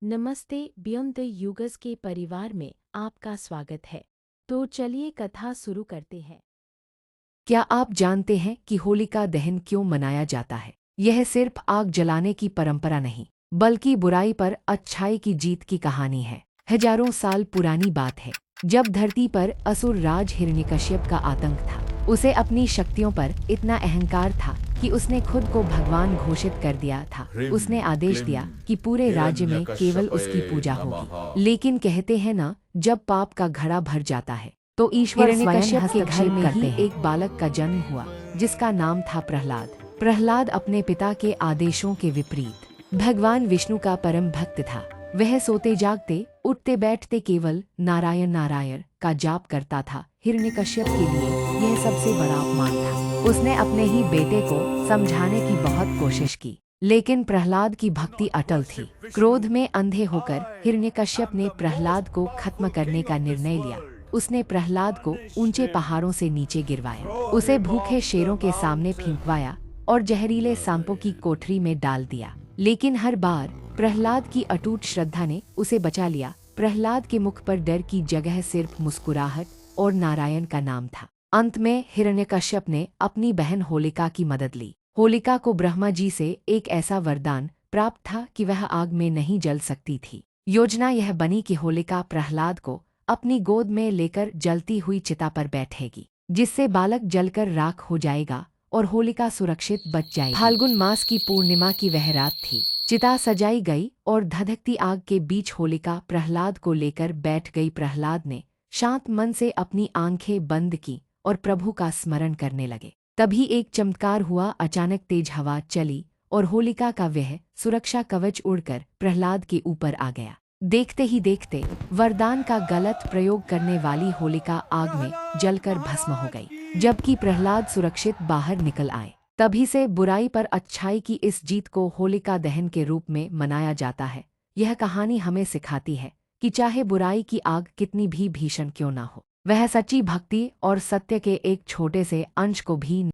नमस्ते, beyond the यूगस के परिवार में आपका स्वागत है। तो चलिए कथा शुरू करते हैं। क्या आप जानते हैं कि होलिका दहन क्यों मनाया जाता है? यह सिर्फ आग जलाने की परंपरा नहीं, बल्कि बुराई पर अच्छाई की जीत की कहानी है। हजारों साल पुरानी बात है, जब धरती पर असुर राज हिरण्यकश्यप का आतंक था। उसे अपनी शक्तियों पर इतना अहंकार था कि उसने खुद को भगवान घोषित कर दिया था। उसने आदेश दिया कि पूरे राज्य में केवल उसकी पूजा होगी। लेकिन कहते हैं ना, जब पाप का घड़ा भर जाता है तो ईश्वर स्वयं के घर में ही एक बालक का जन्म हुआ, जिसका नाम था प्रहलाद। प्रहलाद अपने पिता के आदेशों के विपरीत भगवान विष्णु का परम भक्त था। वह सोते जागते उठते बैठते केवल नारायण नारायण का जाप करता था। हिरण्यकश्यप के लिए यह सबसे बड़ा अपमान था। उसने अपने ही बेटे को समझाने की बहुत कोशिश की, लेकिन प्रहलाद की भक्ति अटल थी। क्रोध में अंधे होकर हिरण्यकश्यप ने प्रहलाद को खत्म करने का निर्णय लिया। उसने प्रहलाद को ऊंचे पहाड़ों से नीचे गिरवाया, उसे भूखे शेरों के सामने फेंकवाया और जहरीले सांपों की कोठरी में डाल दिया। लेकिन हर बार प्रहलाद की अटूट श्रद्धा ने उसे बचा लिया। प्रहलाद के मुख पर डर की जगह सिर्फ मुस्कुराहट और नारायण का नाम था। अंत में हिरण्यकश्यप ने अपनी बहन होलिका की मदद ली। होलिका को ब्रह्मा जी से एक ऐसा वरदान प्राप्त था कि वह आग में नहीं जल सकती थी। योजना यह बनी कि होलिका प्रहलाद को अपनी गोद में लेकर जलती हुई चिता पर बैठेगी, जिससे बालक जलकर राख हो जाएगा और होलिका सुरक्षित बच जाएगी। फाल्गुन मास की पूर्णिमा की वह रात थी। चिता सजाई गई और धधकती आग के बीच होलिका प्रहलाद को लेकर बैठ गई। प्रहलाद ने शांत मन से अपनी आंखें बंद की और प्रभु का स्मरण करने लगे। तभी एक चमत्कार हुआ। अचानक तेज हवा चली और होलिका का वह सुरक्षा कवच उड़कर प्रहलाद के ऊपर आ गया। देखते ही देखते वरदान का गलत प्रयोग करने वाली होलिका आग में जलकर भस्म हो गई, जबकि प्रहलाद सुरक्षित बाहर निकल आए। तभी से बुराई पर अच्छाई की इस जीत को होलिका दहन के रूप में मनाया जाता है। यह कहानी हमें सिखाती है कि चाहे बुराई की आग कितनी भी भीषण क्यों ना हो, वह सच्ची भक्ति और सत्य के एक छोटे से अंश को भी